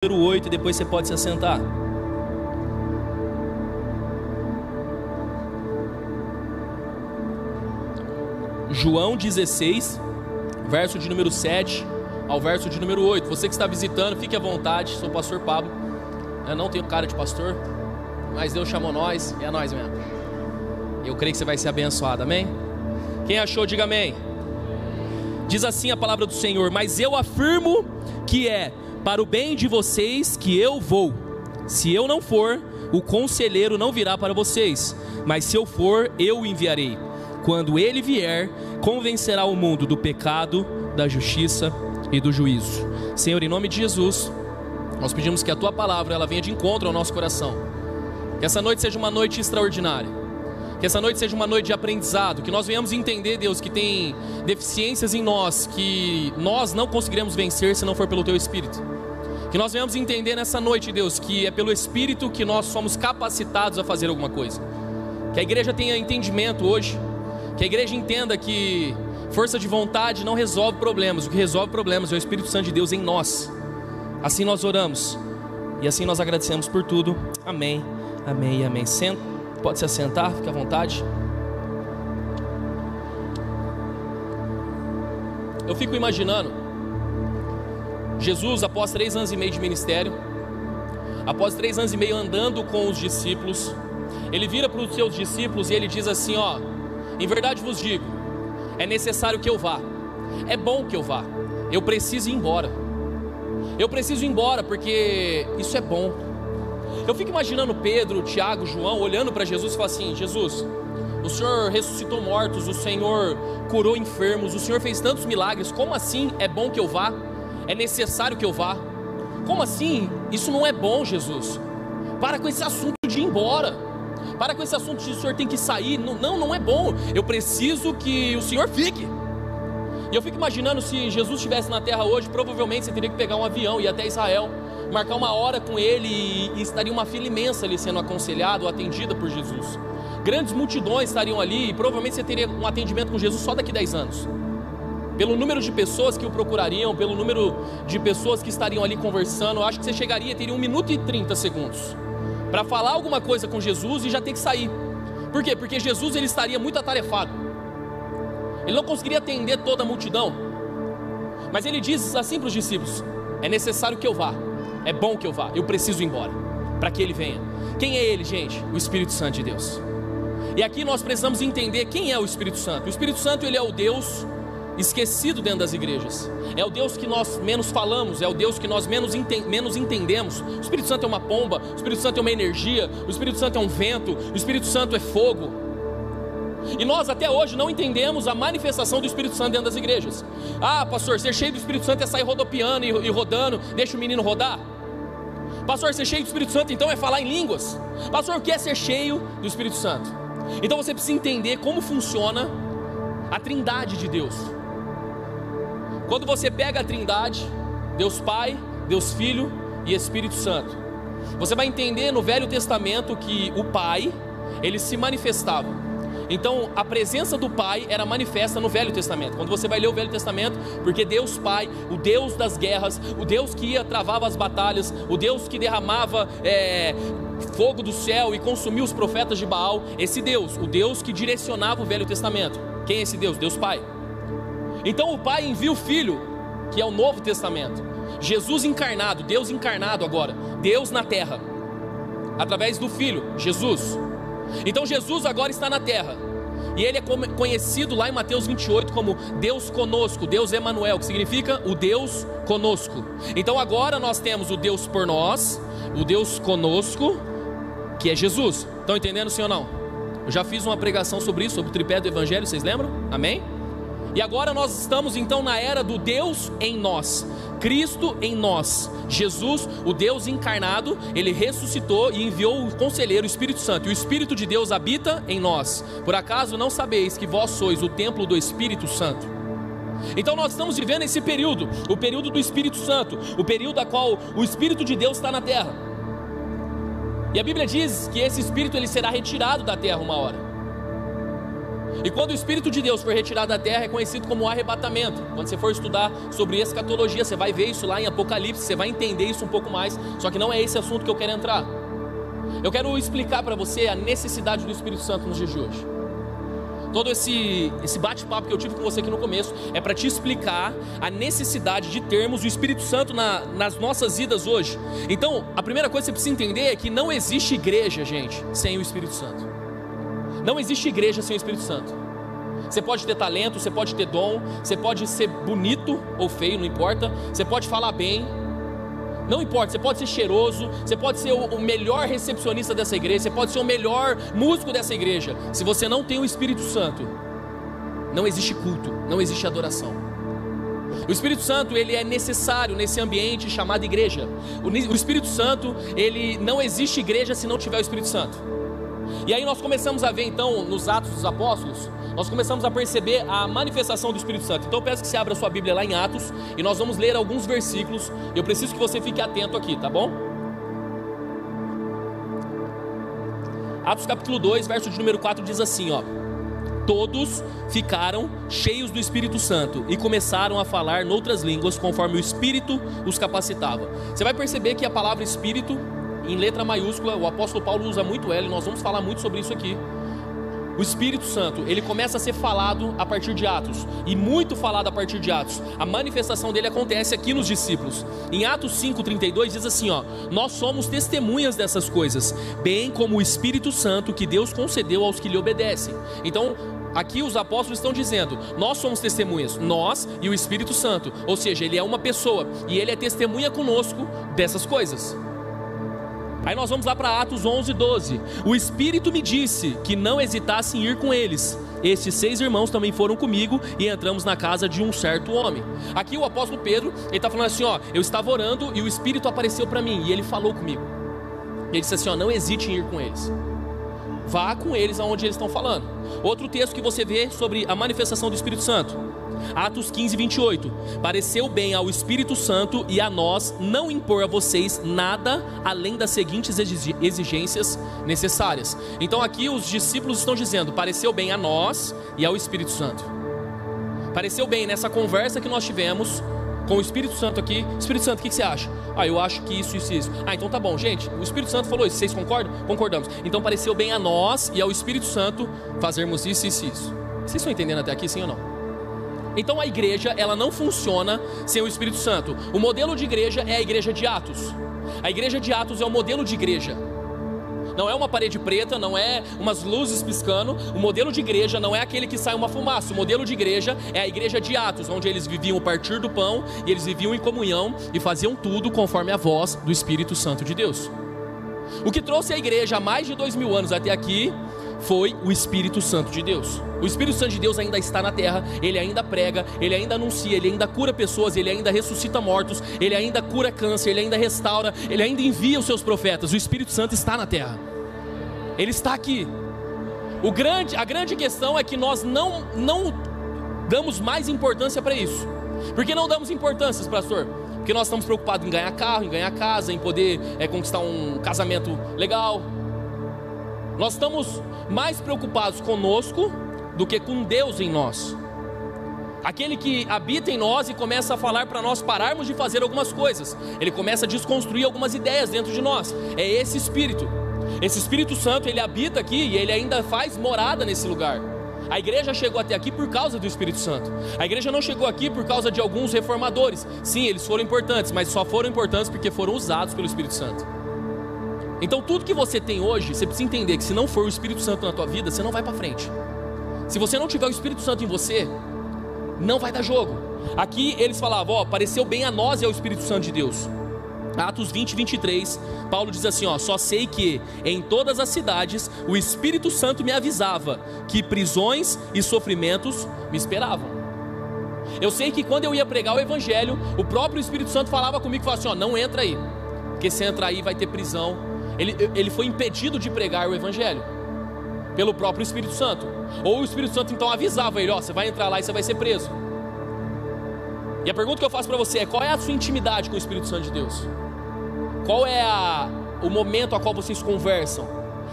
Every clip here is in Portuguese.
número 8 e depois você pode se assentar. João 16, verso de número 7 ao verso de número 8. Você que está visitando, fique à vontade. Sou o pastor Pablo. Eu não tenho cara de pastor, mas Deus chamou nós, e é nós mesmo. Eu creio que você vai ser abençoado, amém? Quem achou, diga amém. Diz assim a palavra do Senhor: mas eu afirmo que é para o bem de vocês que eu vou. Se eu não for, o conselheiro não virá para vocês, mas se eu for, eu o enviarei. Quando ele vier, convencerá o mundo do pecado, da justiça e do juízo. Senhor, em nome de Jesus, nós pedimos que a tua palavra ela venha de encontro ao nosso coração. Que essa noite seja uma noite extraordinária. Que essa noite seja uma noite de aprendizado. Que nós venhamos entender, Deus, que tem deficiências em nós que nós não conseguiremos vencer se não for pelo teu Espírito. Que nós venhamos entender nessa noite, Deus, que é pelo Espírito que nós somos capacitados a fazer alguma coisa. Que a igreja tenha entendimento hoje. Que a igreja entenda que força de vontade não resolve problemas. O que resolve problemas é o Espírito Santo de Deus em nós. Assim nós oramos e assim nós agradecemos por tudo. Amém, amém e amém. Senta, pode se assentar, fique à vontade. Eu fico imaginando Jesus após 3 anos e meio de ministério, após 3 anos e meio andando com os discípulos, ele vira para os seus discípulos e ele diz assim: ó, em verdade vos digo, é necessário que eu vá, é bom que eu vá, eu preciso ir embora. Eu preciso ir embora porque isso é bom. Eu fico imaginando Pedro, Tiago, João olhando para Jesus e falando assim: Jesus, o Senhor ressuscitou mortos, o Senhor curou enfermos, o Senhor fez tantos milagres, como assim é bom que eu vá? É necessário que eu vá? Como assim? Isso não é bom, Jesus. Para com esse assunto de ir embora. Para com esse assunto de o Senhor tem que sair. Não é bom. Eu preciso que o Senhor fique. E eu fico imaginando, se Jesus estivesse na terra hoje, provavelmente você teria que pegar um avião, ir até Israel, marcar uma hora com ele e estaria uma fila imensa ali sendo aconselhado, atendida por Jesus. Grandes multidões estariam ali e provavelmente você teria um atendimento com Jesus só daqui 10 anos. Pelo número de pessoas que o procurariam, pelo número de pessoas que estariam ali conversando, eu acho que você chegaria e teria 1 minuto e 30 segundos para falar alguma coisa com Jesus e já ter que sair. Por quê? Porque Jesus ele estaria muito atarefado. Ele não conseguiria atender toda a multidão. Mas ele diz assim para os discípulos: é necessário que eu vá, é bom que eu vá, eu preciso ir embora, para que ele venha. Quem é ele, gente? O Espírito Santo de Deus. E aqui nós precisamos entender quem é o Espírito Santo. O Espírito Santo ele é o Deus esquecido dentro das igrejas. É o Deus que nós menos falamos, é o Deus que nós menos entendemos. O Espírito Santo é uma pomba, o Espírito Santo é uma energia, o Espírito Santo é um vento, o Espírito Santo é fogo. E nós até hoje não entendemos a manifestação do Espírito Santo dentro das igrejas. Ah, pastor, ser cheio do Espírito Santo é sair rodopiando e rodando, deixa o menino rodar. Pastor, ser cheio do Espírito Santo então é falar em línguas. Pastor, o que é ser cheio do Espírito Santo? Então você precisa entender como funciona a trindade de Deus. Quando você pega a trindade, Deus Pai, Deus Filho e Espírito Santo, você vai entender no Velho Testamento que o Pai, ele se manifestava. Então a presença do Pai era manifesta no Velho Testamento. Quando você vai ler o Velho Testamento, porque Deus Pai, o Deus das guerras, o Deus que travava as batalhas, o Deus que derramava fogo do céu e consumia os profetas de Baal, esse Deus, o Deus que direcionava o Velho Testamento. Quem é esse Deus? Deus Pai. Então o Pai envia o Filho, que é o Novo Testamento, Jesus encarnado, Deus encarnado agora, Deus na terra, através do Filho, Jesus. Então Jesus agora está na terra, e ele é conhecido lá em Mateus 28 como Deus conosco, Deus Emanuel, que significa o Deus conosco. Então agora nós temos o Deus por nós, o Deus conosco, que é Jesus. Estão entendendo sim ou não? Eu já fiz uma pregação sobre isso, sobre o tripé do Evangelho, vocês lembram? Amém? E agora nós estamos então na era do Deus em nós, Cristo em nós, Jesus, o Deus encarnado, ele ressuscitou e enviou o Conselheiro, o Espírito Santo, e o Espírito de Deus habita em nós. Por acaso não sabeis que vós sois o templo do Espírito Santo? Então nós estamos vivendo esse período, o período do Espírito Santo, o período a qual o Espírito de Deus está na terra. E a Bíblia diz que esse Espírito ele será retirado da terra uma hora. E quando o Espírito de Deus for retirado da terra, é conhecido como arrebatamento. Quando você for estudar sobre escatologia, você vai ver isso lá em Apocalipse, você vai entender isso um pouco mais. Só que não é esse assunto que eu quero entrar. Eu quero explicar para você a necessidade do Espírito Santo nos dias de hoje. Todo esse bate-papo que eu tive com você aqui no começo é para te explicar a necessidade de termos o Espírito Santo nas nossas vidas hoje. Então, a primeira coisa que você precisa entender é que não existe igreja, gente, sem o Espírito Santo. Não existe igreja sem o Espírito Santo. Você pode ter talento, você pode ter dom, você pode ser bonito ou feio, não importa. Você pode falar bem, não importa. Você pode ser cheiroso, você pode ser o melhor recepcionista dessa igreja, você pode ser o melhor músico dessa igreja. Se você não tem o Espírito Santo, não existe culto, não existe adoração. O Espírito Santo, ele é necessário nesse ambiente chamado igreja. O Espírito Santo, ele não existe igreja se não tiver o Espírito Santo. E aí nós começamos a ver então nos Atos dos Apóstolos, nós começamos a perceber a manifestação do Espírito Santo. Então eu peço que você abra sua Bíblia lá em Atos, e nós vamos ler alguns versículos. Eu preciso que você fique atento aqui, tá bom? Atos capítulo 2, verso de número 4 diz assim, ó: todos ficaram cheios do Espírito Santo e começaram a falar noutras línguas conforme o Espírito os capacitava. Você vai perceber que a palavra Espírito, em letra maiúscula, o apóstolo Paulo usa muito ela, e nós vamos falar muito sobre isso aqui. O Espírito Santo, ele começa a ser falado a partir de Atos, e muito falado a partir de Atos. A manifestação dele acontece aqui nos discípulos. Em Atos 5:32 diz assim, ó: nós somos testemunhas dessas coisas, bem como o Espírito Santo que Deus concedeu aos que lhe obedecem. Então, aqui os apóstolos estão dizendo, nós somos testemunhas, nós e o Espírito Santo. Ou seja, ele é uma pessoa, e ele é testemunha conosco dessas coisas. Aí nós vamos lá para Atos 11:12. O Espírito me disse que não hesitasse em ir com eles. Estes 6 irmãos também foram comigo e entramos na casa de um certo homem. Aqui o apóstolo Pedro, ele está falando assim, ó: eu estava orando e o Espírito apareceu para mim e ele falou comigo. Ele disse assim, ó: não hesite em ir com eles. Vá com eles aonde eles estão falando. Outro texto que você vê sobre a manifestação do Espírito Santo, Atos 15:28. Pareceu bem ao Espírito Santo e a nós não impor a vocês nada além das seguintes exigências necessárias. Então aqui os discípulos estão dizendo, pareceu bem a nós e ao Espírito Santo. Pareceu bem nessa conversa que nós tivemos com o Espírito Santo aqui. Espírito Santo, o que você acha? Eu acho que isso. Então tá bom, gente, o Espírito Santo falou isso, vocês concordam? Concordamos. Então pareceu bem a nós e ao Espírito Santo fazermos isso. Vocês estão entendendo até aqui, sim ou não? Então a igreja, ela não funciona sem o Espírito Santo. O modelo de igreja é a igreja de Atos. A igreja de Atos é o modelo de igreja. Não é uma parede preta, não é umas luzes piscando. O modelo de igreja não é aquele que sai uma fumaça. O modelo de igreja é a igreja de Atos, onde eles viviam o partir do pão, e eles viviam em comunhão e faziam tudo conforme a voz do Espírito Santo de Deus. O que trouxe a igreja há mais de 2000 anos até aqui foi o Espírito Santo de Deus. O Espírito Santo de Deus ainda está na terra, ele ainda prega, ele ainda anuncia, ele ainda cura pessoas, ele ainda ressuscita mortos, ele ainda cura câncer, ele ainda restaura, ele ainda envia os seus profetas. O Espírito Santo está na terra, ele está aqui. A grande questão é que nós não damos mais importância para isso. Por que não damos importância, pastor? Porque nós estamos preocupados em ganhar carro, em ganhar casa, em poder conquistar um casamento legal. Nós estamos mais preocupados conosco do que com Deus em nós. Aquele que habita em nós e começa a falar para nós pararmos de fazer algumas coisas. Ele começa a desconstruir algumas ideias dentro de nós. É esse Espírito. Esse Espírito Santo, ele habita aqui e ele ainda faz morada nesse lugar. A igreja chegou até aqui por causa do Espírito Santo. A igreja não chegou aqui por causa de alguns reformadores. Sim, eles foram importantes, mas só foram importantes porque foram usados pelo Espírito Santo. Então tudo que você tem hoje, você precisa entender que se não for o Espírito Santo na tua vida, você não vai para frente. Se você não tiver o Espírito Santo em você, não vai dar jogo. Aqui eles falavam, pareceu bem a nós e ao Espírito Santo de Deus. Atos 20:23, Paulo diz assim, só sei que em todas as cidades o Espírito Santo me avisava que prisões e sofrimentos me esperavam. Eu sei que quando eu ia pregar o Evangelho, o próprio Espírito Santo falava comigo, falava assim, não entra aí, porque se entrar aí vai ter prisão. Ele foi impedido de pregar o Evangelho pelo próprio Espírito Santo. Ou o Espírito Santo então avisava ele, você vai entrar lá e você vai ser preso. E a pergunta que eu faço para você é, qual é a sua intimidade com o Espírito Santo de Deus? Qual é o momento a qual vocês conversam?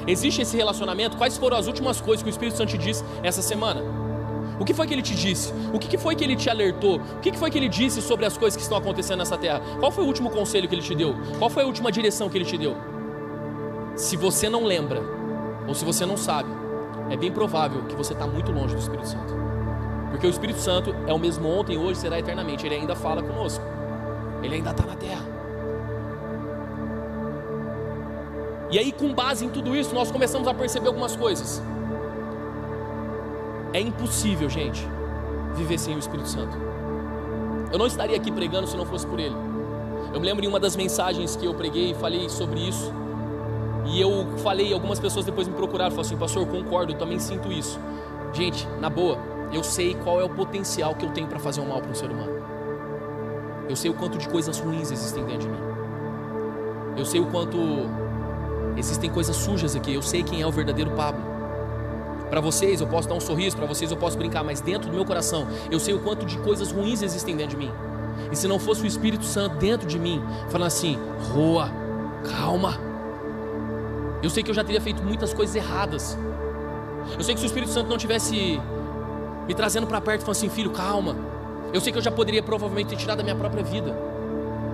Existe esse relacionamento? Quais foram as últimas coisas que o Espírito Santo te disse essa semana? O que foi que ele te disse? O que foi que ele te alertou? O que foi que ele disse sobre as coisas que estão acontecendo nessa terra? Qual foi o último conselho que ele te deu? Qual foi a última direção que ele te deu? Se você não lembra, ou se você não sabe, é bem provável que você está muito longe do Espírito Santo. Porque o Espírito Santo é o mesmo ontem, hoje, será eternamente. Ele ainda fala conosco. Ele ainda está na terra. E aí, com base em tudo isso, nós começamos a perceber algumas coisas. É impossível, gente, viver sem o Espírito Santo. Eu não estaria aqui pregando se não fosse por ele. Eu me lembro em uma das mensagens que eu preguei, falei sobre isso. E eu falei, algumas pessoas depois me procuraram, falaram assim: pastor, eu concordo, eu também sinto isso. Gente, na boa, eu sei qual é o potencial que eu tenho para fazer um mal para um ser humano. Eu sei o quanto de coisas ruins existem dentro de mim. Eu sei o quanto existem coisas sujas aqui. Eu sei quem é o verdadeiro Pablo. Para vocês eu posso dar um sorriso, para vocês eu posso brincar, mas dentro do meu coração eu sei o quanto de coisas ruins existem dentro de mim. E se não fosse o Espírito Santo dentro de mim, falando assim: Roa, calma. Eu sei que eu já teria feito muitas coisas erradas. Eu sei que se o Espírito Santo não tivesse me trazendo para perto, falando assim: filho, calma. Eu sei que eu já poderia provavelmente ter tirado a minha própria vida.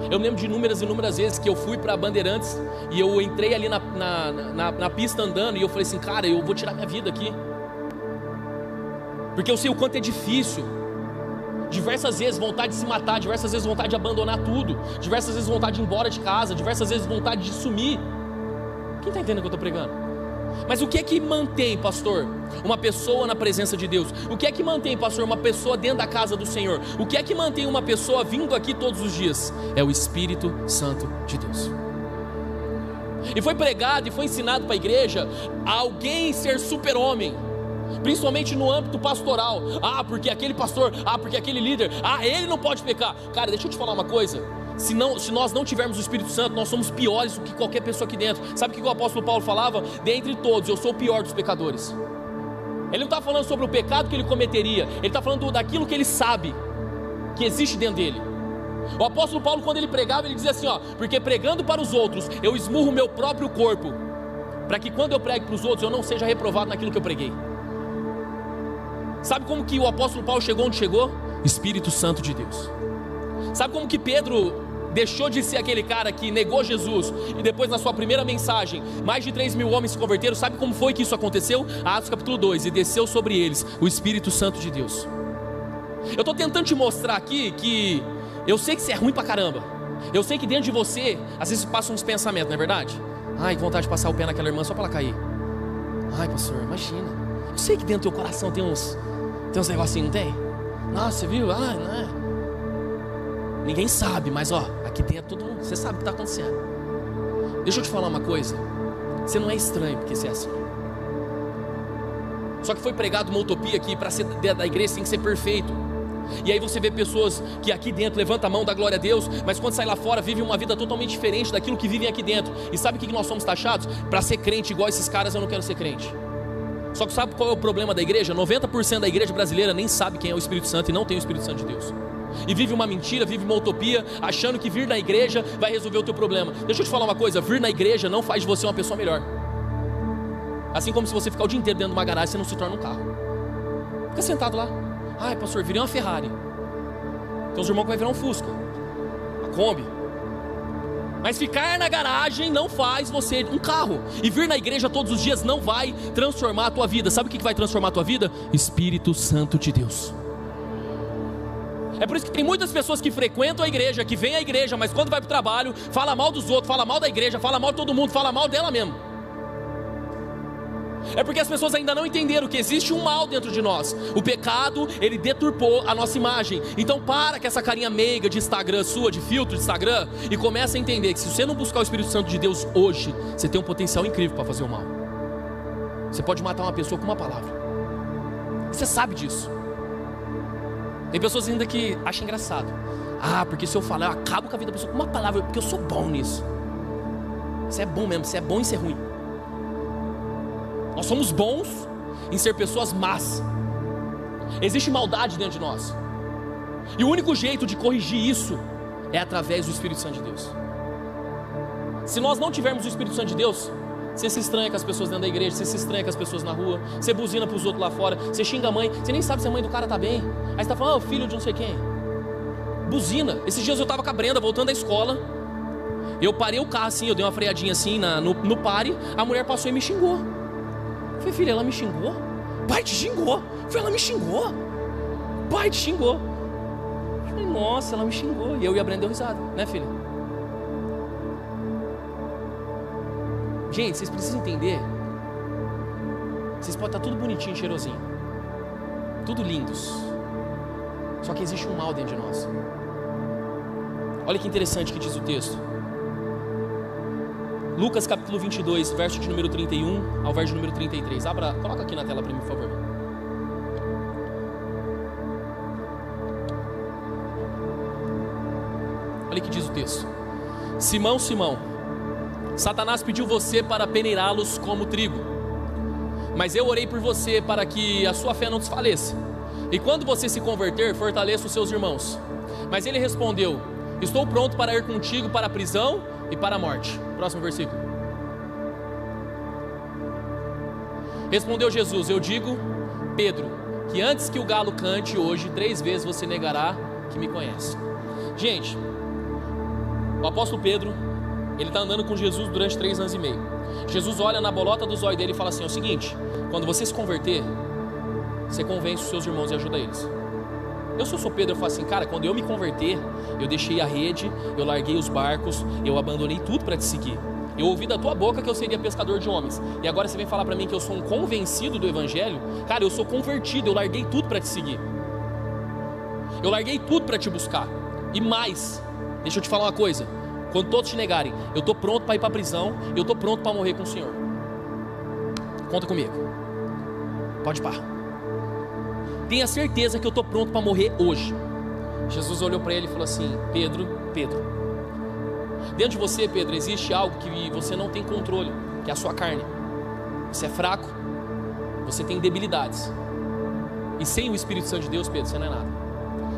Eu me lembro de inúmeras vezes que eu fui para Bandeirantes e eu entrei ali na pista andando e eu falei assim: cara, eu vou tirar minha vida aqui. Porque eu sei o quanto é difícil. Diversas vezes vontade de se matar, diversas vezes vontade de abandonar tudo, diversas vezes vontade de ir embora de casa, diversas vezes vontade de sumir. Quem está entendendo o que eu estou pregando? Mas o que é que mantém, pastor, uma pessoa na presença de Deus? O que é que mantém, pastor, uma pessoa dentro da casa do Senhor? O que é que mantém uma pessoa vindo aqui todos os dias? É o Espírito Santo de Deus. E foi pregado e foi ensinado para a igreja a alguém ser super-homem, principalmente no âmbito pastoral. Ah, porque aquele pastor, ah, porque aquele líder, ah, ele não pode pecar. Cara, deixa eu te falar uma coisa. Se nós não tivermos o Espírito Santo, nós somos piores do que qualquer pessoa aqui dentro. Sabe o que o apóstolo Paulo falava? Dentre todos, eu sou o pior dos pecadores. Ele não está falando sobre o pecado que ele cometeria, ele está falando daquilo que ele sabe que existe dentro dele. O apóstolo Paulo, quando ele pregava, ele dizia assim: ó, porque pregando para os outros, eu esmurro o meu próprio corpo, para que quando eu pregue para os outros, eu não seja reprovado naquilo que eu preguei. Sabe como que o apóstolo Paulo chegou onde chegou? Espírito Santo de Deus. Sabe como que Pedro deixou de ser aquele cara que negou Jesus e depois na sua primeira mensagem mais de 3.000 homens se converteram? Sabe como foi que isso aconteceu? Atos capítulo 2: e desceu sobre eles o Espírito Santo de Deus. Eu estou tentando te mostrar aqui que eu sei que isso é ruim pra caramba. Eu sei que dentro de você às vezes passam uns pensamentos, não é verdade? Ai, que vontade de passar o pé naquela irmã só para ela cair. Ai, pastor, imagina. Eu sei que dentro do teu coração tem uns negocinhos, não tem? Nossa, você viu? Ah, não é? Ninguém sabe, mas ó, aqui dentro todo mundo, você sabe o que está acontecendo. Deixa eu te falar uma coisa. Você não é estranho porque você é assim. Só que foi pregado uma utopia que para ser da igreja tem que ser perfeito. E aí você vê pessoas que aqui dentro levantam a mão, dá glória a Deus, mas quando sai lá fora vivem uma vida totalmente diferente daquilo que vivem aqui dentro. E sabe o que nós somos taxados? Para ser crente igual esses caras eu não quero ser crente. Só que sabe qual é o problema da igreja? 90% da igreja brasileira nem sabe quem é o Espírito Santo e não tem o Espírito Santo de Deus. E vive uma mentira, vive uma utopia, achando que vir na igreja vai resolver o teu problema. Deixa eu te falar uma coisa: vir na igreja não faz de você uma pessoa melhor. Assim como se você ficar o dia inteiro dentro de uma garagem, você não se torna um carro. Fica sentado lá. Ai, pastor, virei uma Ferrari. Tem uns irmãos que vai virar um Fusca, uma Kombi. Mas ficar na garagem não faz você um carro. E vir na igreja todos os dias não vai transformar a tua vida. Sabe o que vai transformar a tua vida? Espírito Santo de Deus. É por isso que tem muitas pessoas que frequentam a igreja, que vêm à igreja, mas quando vai para o trabalho, fala mal dos outros, fala mal da igreja, fala mal de todo mundo, fala mal dela mesmo. É porque as pessoas ainda não entenderam que existe um mal dentro de nós. O pecado, ele deturpou a nossa imagem. Então para com essa carinha meiga de Instagram sua, de filtro de Instagram, e começa a entender que se você não buscar o Espírito Santo de Deus hoje, você tem um potencial incrível para fazer o mal. Você pode matar uma pessoa com uma palavra. E você sabe disso. Tem pessoas ainda que acham engraçado. Ah, porque se eu falar, eu acabo com a vida da pessoa com uma palavra, porque eu sou bom nisso. Você é bom mesmo, você é bom em ser ruim. Nós somos bons em ser pessoas más. Existe maldade dentro de nós. E o único jeito de corrigir isso é através do Espírito Santo de Deus. Se nós não tivermos o Espírito Santo de Deus, Você se estranha com as pessoas dentro da igreja, você se estranha com as pessoas na rua, você buzina para os outros lá fora, você xinga a mãe, você nem sabe se a mãe do cara tá bem. Aí você está falando, filho de não sei quem. Buzina. Esses dias eu estava com a Brenda voltando da escola, eu parei o carro assim, eu dei uma freadinha assim no pare, a mulher passou e me xingou. Eu falei, filha, ela me xingou? Pai, te xingou? Eu falei, ela me xingou? Pai, te xingou? Eu falei, nossa, ela me xingou. E eu e a Brenda deu risada, né, filha? Gente, vocês precisam entender. Vocês podem estar tudo bonitinho, cheirosinho, tudo lindos, só que existe um mal dentro de nós. Olha que interessante que diz o texto. Lucas capítulo 22, verso de número 31 ao verso de número 33. Coloca aqui na tela para mim, por favor. Olha que diz o texto. Simão, Simão, Satanás pediu você para peneirá-los como trigo, mas eu orei por você para que a sua fé não desfaleça, e quando você se converter, fortaleça os seus irmãos. Mas ele respondeu, estou pronto para ir contigo para a prisão e para a morte. Próximo versículo. Respondeu Jesus, eu digo, Pedro, que antes que o galo cante hoje, 3 vezes você negará que me conhece. Gente, o apóstolo Pedro, ele está andando com Jesus durante 3 anos e meio. Jesus olha na bolota dos olhos dele e fala assim, é o seguinte, quando você se converter, você convence os seus irmãos e ajuda eles. Eu, se eu sou Pedro, eu falo assim, cara, quando eu me converter, eu deixei a rede, eu larguei os barcos, eu abandonei tudo para te seguir. Eu ouvi da tua boca que eu seria pescador de homens, e agora você vem falar para mim que eu sou um convencido do evangelho? Cara, eu sou convertido, eu larguei tudo para te seguir. Eu larguei tudo para te buscar. E mais, deixa eu te falar uma coisa, quando todos te negarem, eu estou pronto para ir para a prisão, eu estou pronto para morrer com o Senhor. Conta comigo. Pode ir para. Tenha certeza que eu estou pronto para morrer hoje. Jesus olhou para ele e falou assim, Pedro, dentro de você, Pedro, existe algo que você não tem controle, que é a sua carne. Você é fraco, você tem debilidades, e sem o Espírito Santo de Deus, Pedro, você não é nada.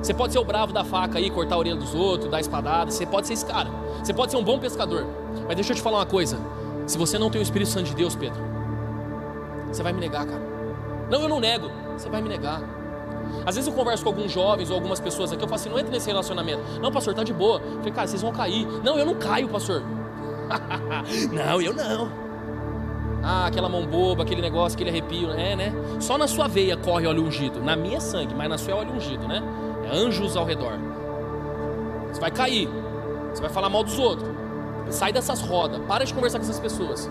Você pode ser o bravo da faca aí, cortar a orelha dos outros, dar espadada, você pode ser esse cara, você pode ser um bom pescador, mas deixa eu te falar uma coisa, se você não tem o Espírito Santo de Deus, Pedro, você vai me negar, cara. Não, eu não nego, você vai me negar. Às vezes eu converso com alguns jovens ou algumas pessoas aqui, eu falo assim, não entra nesse relacionamento. Não, pastor, tá de boa. Eu falei, cara, vocês vão cair. Não, eu não caio, pastor. Não, eu não. Ah, aquela mão boba, aquele negócio, aquele arrepio, né? Só na sua veia corre óleo ungido. Na minha é sangue, mas na sua é óleo ungido, né? É anjos ao redor. Você vai cair, você vai falar mal dos outros. Sai dessas rodas, para de conversar com essas pessoas.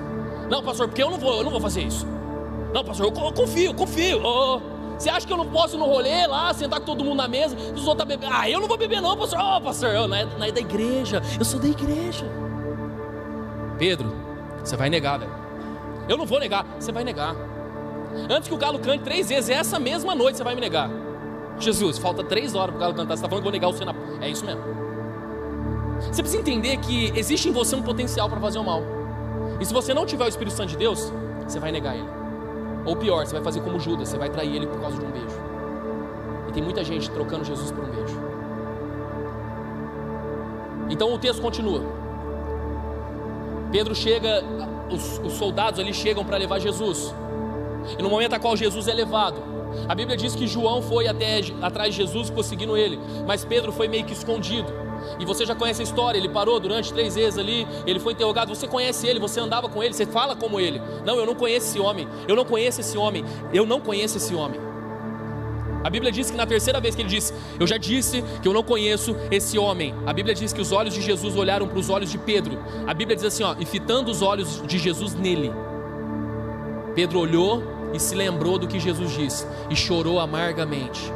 Não, pastor, porque eu não vou fazer isso. Não, pastor, eu confio. Oh, você acha que eu não posso ir no rolê lá, sentar com todo mundo na mesa, os outros bebendo? Ah, eu não vou beber não, pastor. Oh, pastor, não é da igreja, eu sou da igreja. Pedro, você vai negar, velho. Eu não vou negar, você vai negar. Antes que o galo cante 3 vezes, essa mesma noite você vai me negar. Jesus, falta 3 horas para o galo cantar, você está falando que eu vou negar o Senhor? É isso mesmo. Você precisa entender que existe em você um potencial para fazer o mal. E se você não tiver o Espírito Santo de Deus, você vai negar ele. Ou pior, você vai fazer como Judas, você vai trair ele por causa de um beijo. E tem muita gente trocando Jesus por um beijo. Então o texto continua. Pedro chega, os soldados ali chegam para levar Jesus. E no momento a qual Jesus é levado, a Bíblia diz que João foi atrás de Jesus, ficou seguindo ele, mas Pedro foi meio que escondido. E você já conhece a história, ele parou durante 3 vezes ali, ele foi interrogado, você conhece ele, você andava com ele, você fala como ele. Não, eu não conheço esse homem, eu não conheço esse homem. A Bíblia diz que na 3ª vez que ele disse, eu já disse que eu não conheço esse homem. A Bíblia diz que os olhos de Jesus olharam para os olhos de Pedro. A Bíblia diz assim, ó, e fitando os olhos de Jesus nele, Pedro olhou e se lembrou do que Jesus disse e chorou amargamente.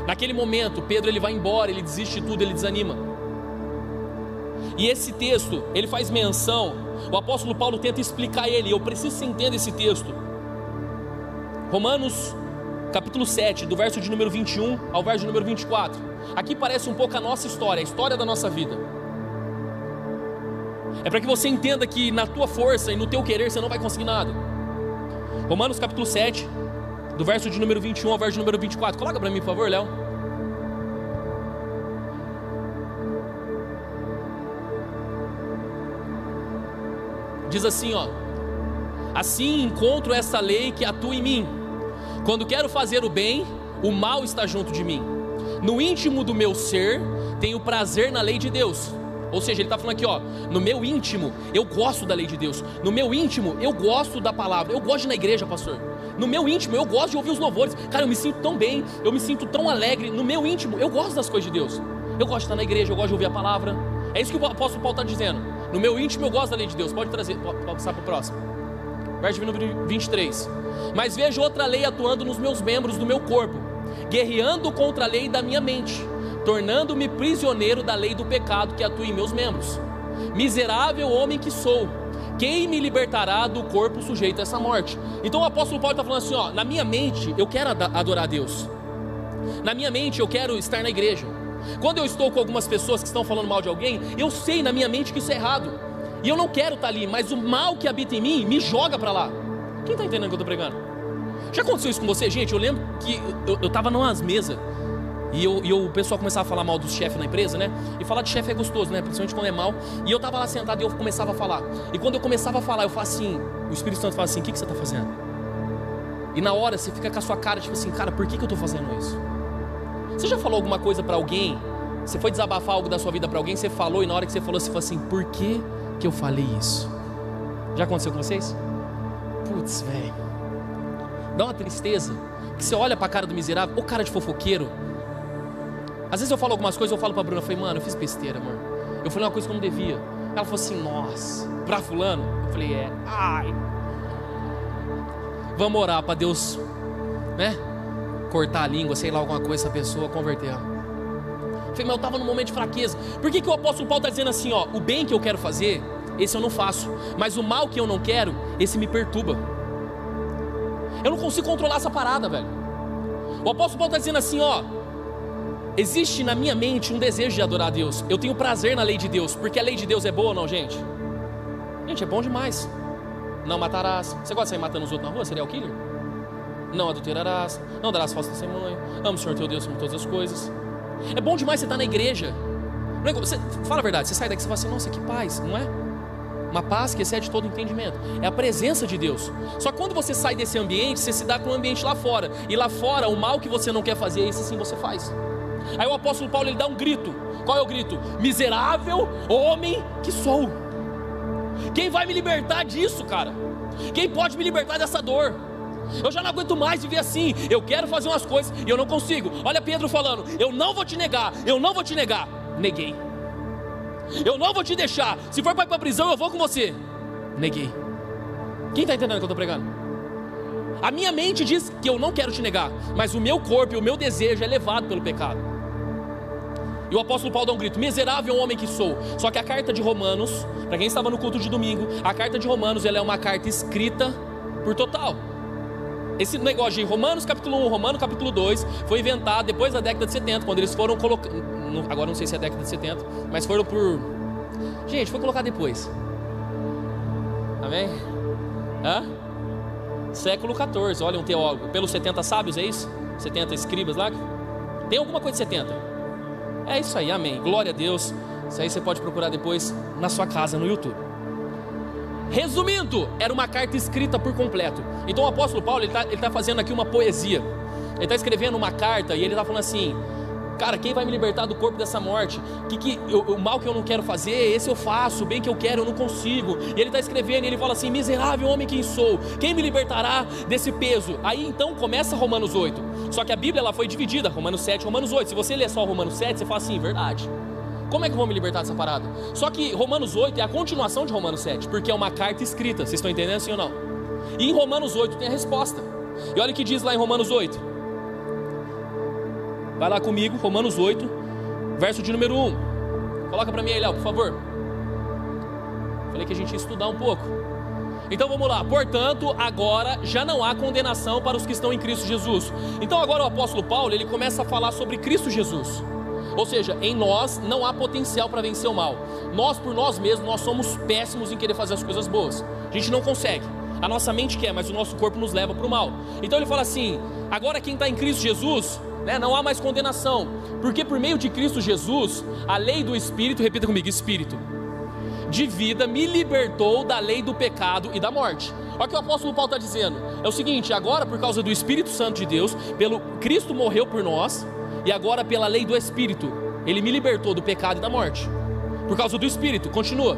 Naquele momento, Pedro ele vai embora, ele desiste de tudo, ele desanima. E esse texto, ele faz menção, o apóstolo Paulo tenta explicar ele, eu preciso que você entenda esse texto. Romanos, capítulo 7, do verso de número 21 ao verso de número 24. Aqui parece um pouco a nossa história, a história da nossa vida. É para que você entenda que na tua força e no teu querer você não vai conseguir nada. Romanos capítulo 7, do verso de número 21 ao verso de número 24. Coloca para mim, por favor, Léo. diz assim, ó: assim encontro essa lei que atua em mim. Quando quero fazer o bem, o mal está junto de mim. No íntimo do meu ser, tenho prazer na lei de Deus. Ou seja, ele está falando aqui, ó: no meu íntimo, eu gosto da lei de Deus. No meu íntimo, eu gosto da palavra. Eu gosto de ir na igreja, pastor. No meu íntimo, eu gosto de ouvir os louvores. Cara, eu me sinto tão bem, eu me sinto tão alegre. No meu íntimo, eu gosto das coisas de Deus. Eu gosto de estar na igreja, eu gosto de ouvir a palavra. É isso que o apóstolo Paulo está dizendo. No meu íntimo, eu gosto da lei de Deus. Pode passar para o próximo. Verso número 23. Mas vejo outra lei atuando nos meus membros do meu corpo, guerreando contra a lei da minha mente, tornando-me prisioneiro da lei do pecado que atua em meus membros. Miserável homem que sou, quem me libertará do corpo sujeito a essa morte? Então o apóstolo Paulo está falando assim, ó: na minha mente eu quero adorar a Deus. Na minha mente eu quero estar na igreja. Quando eu estou com algumas pessoas que estão falando mal de alguém, eu sei na minha mente que isso é errado, e eu não quero estar ali, mas o mal que habita em mim me joga para lá. Quem está entendendo o que eu estou pregando? Já aconteceu isso com você, gente? Eu lembro que eu estava numas mesas e o pessoal começava a falar mal dos chefes na empresa, né? E falar de chefe é gostoso, né? Principalmente quando é mal. E eu estava lá sentado e eu começava a falar. E quando eu começava a falar, eu falo assim, o Espírito Santo fala assim: o que você está fazendo? E na hora você fica com a sua cara tipo assim: cara, por que eu estou fazendo isso? Você já falou alguma coisa para alguém? Você foi desabafar algo da sua vida para alguém, você falou, e na hora que você falou, você falou assim: por que eu falei isso? Já aconteceu com vocês? Putz, velho, dá uma tristeza, que você olha pra cara do miserável, ou cara de fofoqueiro. Às vezes eu falo algumas coisas, eu falo pra Bruna, eu falei: mano, eu fiz besteira, amor, eu falei uma coisa que eu não devia. Ela falou assim: nossa, pra fulano? Eu falei: é, ai, vamos orar pra Deus, né, cortar a língua, sei lá, alguma coisa, essa pessoa converter ela. Eu falei: mas eu tava num momento de fraqueza. Por que o apóstolo Paulo está dizendo assim, ó: o bem que eu quero fazer, esse eu não faço, mas o mal que eu não quero, esse me perturba. Eu não consigo controlar essa parada, velho. O apóstolo Paulo está dizendo assim, ó: existe na minha mente um desejo de adorar a Deus. Eu tenho prazer na lei de Deus, porque a lei de Deus é boa ou não, gente? Gente, é bom demais. Não matarás. Você gosta de sair matando os outros na rua? Serial killer? Não adulterarás. Não darás falsa testemunha. Ama o Senhor teu Deus sobre todas as coisas. É bom demais você estar na igreja. Você, fala a verdade, você sai daqui e você fala assim: nossa, que paz, não é? Uma paz que excede todo entendimento. É a presença de Deus. Só que quando você sai desse ambiente, você se dá com o ambiente lá fora. E lá fora, o mal que você não quer fazer, esse sim você faz. Aí o apóstolo Paulo, ele dá um grito. Qual é o grito? Miserável homem que sou. Quem vai me libertar disso, cara? Quem pode me libertar dessa dor? Eu já não aguento mais viver assim. Eu quero fazer umas coisas e eu não consigo. Olha Pedro falando: eu não vou te negar, eu não vou te negar. Neguei. Eu não vou te deixar. Se for para ir para a prisão, eu vou com você. Neguei. Quem está entendendo o que eu estou pregando? A minha mente diz que eu não quero te negar, mas o meu corpo e o meu desejo é levado pelo pecado. E o apóstolo Paulo dá um grito: miserável homem que sou. Só que a carta de Romanos, para quem estava no culto de domingo, a carta de Romanos, ela é uma carta escrita por total. Esse negócio de Romanos capítulo 1, Romanos capítulo 2 foi inventado depois da década de 70, quando eles foram colocar, agora não sei se é a década de 70, mas foram por... Gente, foi colocar depois. Amém? Hã? Século 14, olha um teólogo, pelos 70 sábios, é isso? 70 escribas lá? Tem alguma coisa de 70? É isso aí, amém, glória a Deus. Isso aí você pode procurar depois na sua casa, no YouTube. Resumindo, era uma carta escrita por completo. Então o apóstolo Paulo, ele tá fazendo aqui uma poesia. Ele está escrevendo uma carta e ele está falando assim: cara, quem vai me libertar do corpo dessa morte? O mal que eu não quero fazer, esse eu faço. O bem que eu quero, eu não consigo. E ele está escrevendo e ele fala assim: miserável homem quem sou, quem me libertará desse peso? Aí então começa Romanos 8. Só que a Bíblia ela foi dividida, Romanos 7, Romanos 8. Se você ler só Romanos 7, você fala assim: verdade, como é que eu vou me libertar dessa parada? Só que Romanos 8 é a continuação de Romanos 7, porque é uma carta escrita. Vocês estão entendendo, sim ou não? E em Romanos 8 tem a resposta. E olha o que diz lá em Romanos 8. Vai lá comigo, Romanos 8, verso de número 1. Coloca para mim aí, Léo, por favor. Falei que a gente ia estudar um pouco. Então vamos lá. Portanto, agora já não há condenação para os que estão em Cristo Jesus. Então agora o apóstolo Paulo, ele começa a falar sobre Cristo Jesus. Ou seja, em nós não há potencial para vencer o mal. Nós por nós mesmos, nós somos péssimos em querer fazer as coisas boas. A gente não consegue. A nossa mente quer, mas o nosso corpo nos leva para o mal. Então ele fala assim: agora quem está em Cristo Jesus, né, não há mais condenação. Porque por meio de Cristo Jesus, a lei do Espírito, repita comigo, Espírito. de vida me libertou da lei do pecado e da morte. Olha o que o apóstolo Paulo está dizendo. É o seguinte: agora, por causa do Espírito Santo de Deus, pelo Cristo morreu por nós, e agora pela lei do Espírito, Ele me libertou do pecado e da morte. Por causa do Espírito, continua.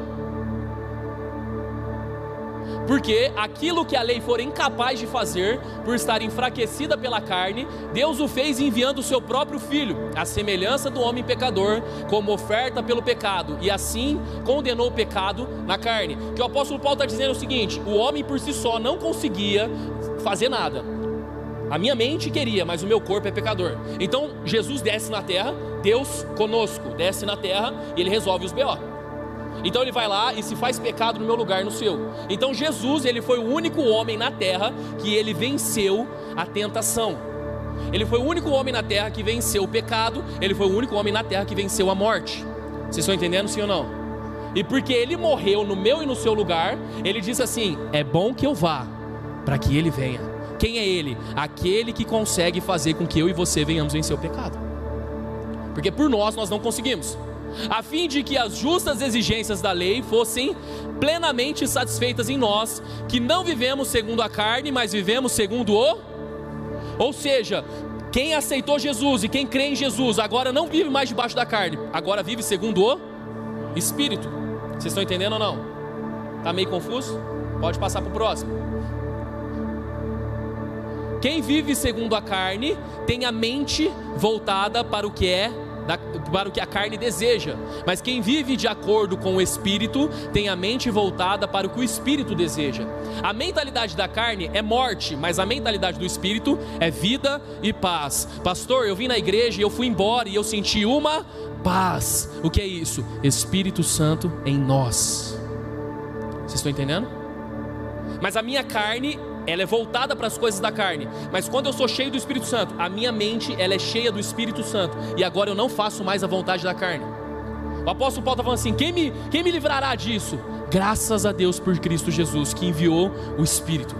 Porque aquilo que a lei for incapaz de fazer, por estar enfraquecida pela carne, Deus o fez enviando o seu próprio Filho, à semelhança do homem pecador, como oferta pelo pecado, e assim condenou o pecado na carne. O que o apóstolo Paulo está dizendo é o seguinte: o homem por si só não conseguia fazer nada. A minha mente queria, mas o meu corpo é pecador. Então Jesus desce na terra, Deus conosco desce na terra, e Ele resolve os B.O. Então Ele vai lá e se faz pecado no meu lugar, no seu. Então Jesus, Ele foi o único homem na terra que Ele venceu a tentação. Ele foi o único homem na terra que venceu o pecado. Ele foi o único homem na terra que venceu a morte. Vocês estão entendendo, sim ou não? E porque Ele morreu no meu e no seu lugar, Ele diz assim: é bom que eu vá, para que Ele venha. Quem é Ele? Aquele que consegue fazer com que eu e você venhamos vencer o pecado. Porque por nós não conseguimos, a fim de que as justas exigências da lei fossem plenamente satisfeitas em nós, que não vivemos segundo a carne, mas vivemos segundo o... Ou seja, quem aceitou Jesus e quem crê em Jesus, agora não vive mais debaixo da carne, agora vive segundo o Espírito. Vocês estão entendendo ou não? Está meio confuso? Pode passar para o próximo. Quem vive segundo a carne tem a mente voltada para o que a carne deseja, mas quem vive de acordo com o Espírito tem a mente voltada para o que o Espírito deseja. A mentalidade da carne é morte, mas a mentalidade do Espírito é vida e paz. Pastor, eu vim na igreja e eu fui embora e eu senti uma paz. O que é isso? Espírito Santo em nós. Vocês estão entendendo? Mas a minha carne, ela é voltada para as coisas da carne, mas quando eu sou cheio do Espírito Santo, a minha mente, ela é cheia do Espírito Santo, e agora eu não faço mais a vontade da carne. O apóstolo Paulo está falando assim: quem me livrará disso? Graças a Deus por Cristo Jesus, que enviou o Espírito.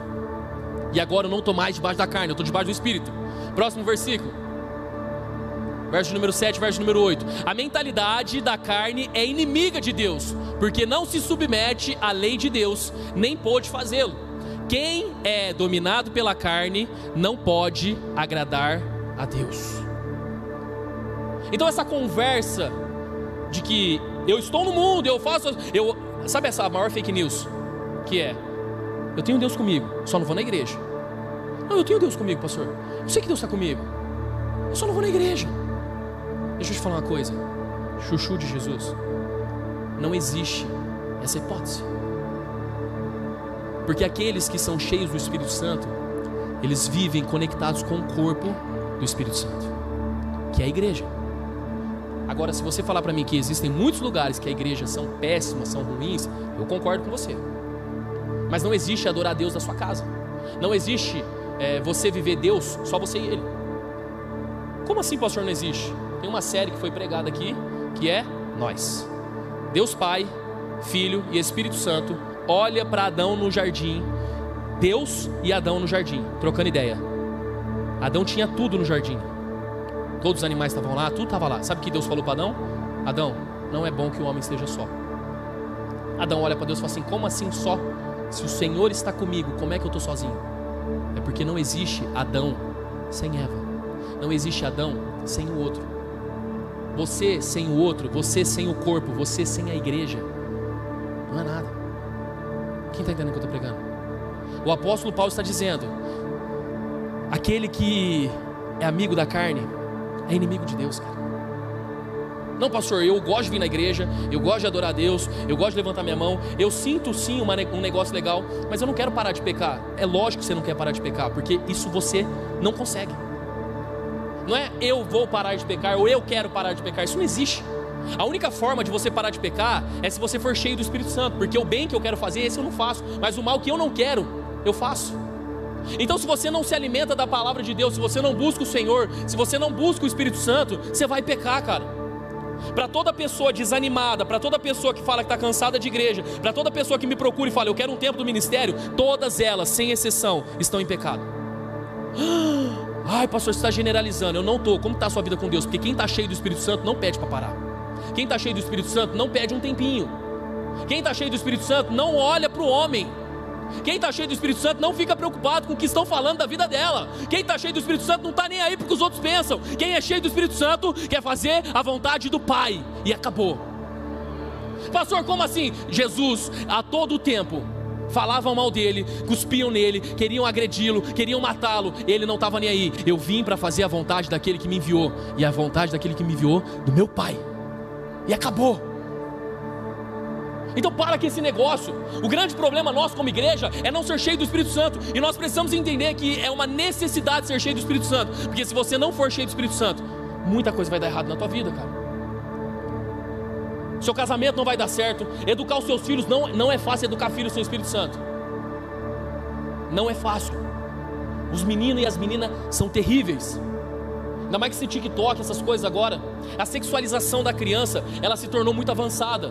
E agora eu não estou mais debaixo da carne, eu estou debaixo do Espírito. Próximo versículo, verso número 7, verso número 8. A mentalidade da carne é inimiga de Deus, porque não se submete à lei de Deus, nem pôde fazê-lo. Quem é dominado pela carne não pode agradar a Deus. Então essa conversa de que eu estou no mundo, eu faço... Sabe essa maior fake news? Que é: eu tenho Deus comigo, só não vou na igreja. Não, eu tenho Deus comigo, pastor. Eu sei que Deus está comigo, eu só não vou na igreja. Deixa eu te falar uma coisa, chuchu de Jesus, não existe essa hipótese. Porque aqueles que são cheios do Espírito Santo, eles vivem conectados com o corpo do Espírito Santo, que é a igreja. Agora, se você falar para mim que existem muitos lugares que a igreja são péssimas, são ruins, eu concordo com você. Mas não existe adorar a Deus na sua casa. Não existe você viver Deus, só você e Ele. Como assim, pastor, não existe? Tem uma série que foi pregada aqui, que é Nós. Deus Pai, Filho e Espírito Santo olha para Adão no jardim. Deus e Adão no jardim, trocando ideia. Adão tinha tudo no jardim. Todos os animais estavam lá, tudo estava lá. Sabe o que Deus falou para Adão? Adão, não é bom que o homem esteja só. Adão olha para Deus e fala assim: como assim só? Se o Senhor está comigo, como é que eu estou sozinho? É porque não existe Adão sem Eva. Não existe Adão sem o outro. Você sem o outro, você sem o corpo, você sem a igreja, não é nada. Quem está entendendo o que eu estou pregando? O apóstolo Paulo está dizendo: aquele que é amigo da carne é inimigo de Deus, cara. Não, pastor, eu gosto de vir na igreja, eu gosto de adorar a Deus, eu gosto de levantar minha mão, eu sinto sim um negócio legal, mas eu não quero parar de pecar. É lógico que você não quer parar de pecar, porque isso você não consegue. Não é eu vou parar de pecar ou eu quero parar de pecar, isso não existe. A única forma de você parar de pecar é se você for cheio do Espírito Santo, porque o bem que eu quero fazer, esse eu não faço, mas o mal que eu não quero, eu faço. Então se você não se alimenta da palavra de Deus, se você não busca o Senhor, se você não busca o Espírito Santo, você vai pecar, cara. Para toda pessoa desanimada, para toda pessoa que fala que está cansada de igreja, para toda pessoa que me procura e fala: eu quero um tempo do ministério, todas elas, sem exceção, estão em pecado. Ai, pastor, você está generalizando. Eu não estou. Como está a sua vida com Deus? Porque quem está cheio do Espírito Santo não pede para parar. Quem está cheio do Espírito Santo não pede um tempinho. Quem está cheio do Espírito Santo não olha para o homem. Quem está cheio do Espírito Santo não fica preocupado com o que estão falando da vida dela. Quem está cheio do Espírito Santo não está nem aí porque os outros pensam. Quem é cheio do Espírito Santo quer fazer a vontade do Pai. E acabou. Pastor, como assim? Jesus, a todo tempo, falavam mal dele, cuspiam nele, queriam agredi-lo, queriam matá-lo. Ele não estava nem aí. Eu vim para fazer a vontade daquele que me enviou. E a vontade daquele que me enviou, do meu Pai. E acabou. Então para com esse negócio. O grande problema nosso como igreja é não ser cheio do Espírito Santo. E nós precisamos entender que é uma necessidade ser cheio do Espírito Santo. Porque se você não for cheio do Espírito Santo, muita coisa vai dar errado na tua vida, cara. Seu casamento não vai dar certo. Educar os seus filhos, não é fácil educar filhos sem Espírito Santo. Não é fácil. Os meninos e as meninas são terríveis. Ainda mais que esse TikTok, essas coisas agora. A sexualização da criança, ela se tornou muito avançada.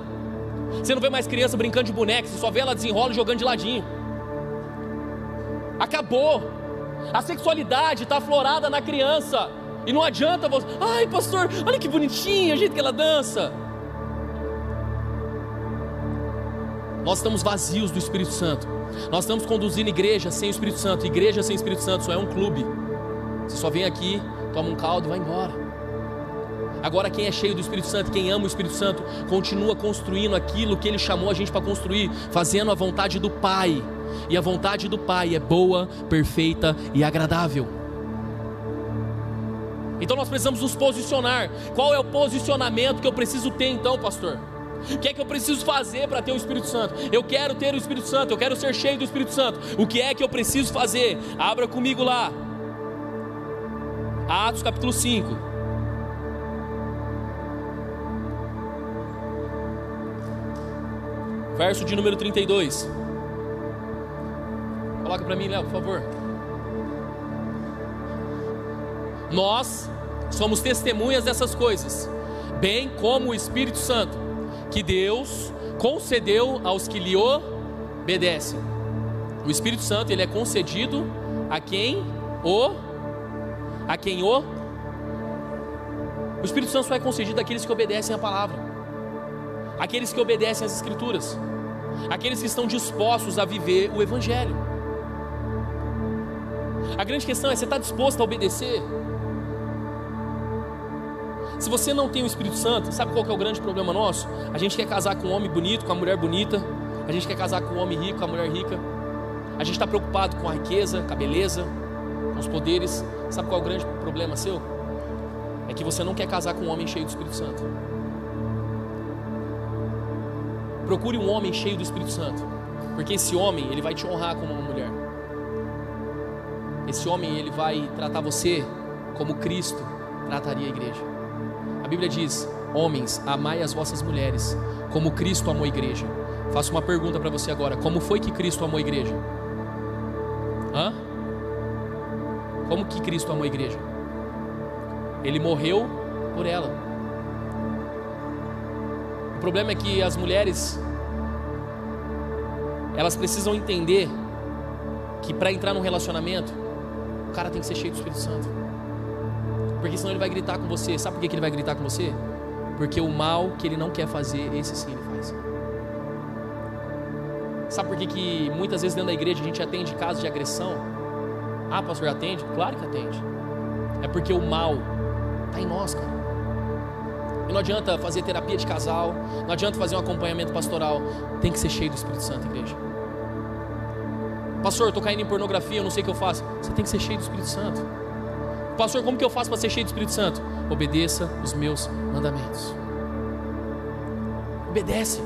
Você não vê mais criança brincando de boneca, você só vê ela desenrola e jogando de ladinho. Acabou. A sexualidade está aflorada na criança. E não adianta você, ai pastor, olha que bonitinha o jeito que ela dança. Nós estamos vazios do Espírito Santo. Nós estamos conduzindo igreja sem o Espírito Santo. Igreja sem Espírito Santo só é um clube. Você só vem aqui, toma um caldo e vai embora. Agora quem é cheio do Espírito Santo, quem ama o Espírito Santo, continua construindo aquilo que Ele chamou a gente para construir, fazendo a vontade do Pai. E a vontade do Pai é boa, perfeita e agradável. Então nós precisamos nos posicionar. Qual é o posicionamento que eu preciso ter então, pastor? O que é que eu preciso fazer para ter o Espírito Santo? Eu quero ter o Espírito Santo, eu quero ser cheio do Espírito Santo. O que é que eu preciso fazer? Abra comigo lá, Atos capítulo 5. Verso de número 32. Coloca para mim, Léo, por favor. Nós somos testemunhas dessas coisas, bem como o Espírito Santo, que Deus concedeu aos que lhe obedecem. O Espírito Santo, ele é concedido a quem o Espírito Santo só é concedido àqueles que obedecem a palavra, aqueles que obedecem às Escrituras, aqueles que estão dispostos a viver o Evangelho. A grande questão é, você está disposto a obedecer? Se você não tem o Espírito Santo, sabe qual que é o grande problema nosso? A gente quer casar com um homem bonito, com uma mulher bonita. A gente quer casar com um homem rico, com uma mulher rica. A gente está preocupado com a riqueza, com a beleza, com os poderes. Sabe qual é o grande problema seu? É que você não quer casar com um homem cheio do Espírito Santo. Procure um homem cheio do Espírito Santo, porque esse homem, ele vai te honrar como uma mulher. Esse homem, ele vai tratar você como Cristo trataria a igreja. A Bíblia diz: homens, amai as vossas mulheres como Cristo amou a igreja. Faço uma pergunta para você agora: como foi que Cristo amou a igreja? Como que Cristo amou a igreja? Ele morreu por ela. O problema é que as mulheres, elas precisam entender que para entrar num relacionamento, o cara tem que ser cheio do Espírito Santo, porque senão ele vai gritar com você. Sabe por que ele vai gritar com você? Porque o mal que ele não quer fazer, esse sim ele faz. Sabe por que muitas vezes dentro da igreja a gente atende casos de agressão? Ah, pastor, atende? Claro que atende. É porque o mal está em nós, cara. E não adianta fazer terapia de casal, não adianta fazer um acompanhamento pastoral. Tem que ser cheio do Espírito Santo, igreja. Pastor, eu estou caindo em pornografia, eu não sei o que eu faço. Você tem que ser cheio do Espírito Santo. Pastor, como que eu faço para ser cheio do Espírito Santo? Obedeça os meus mandamentos. Obedece.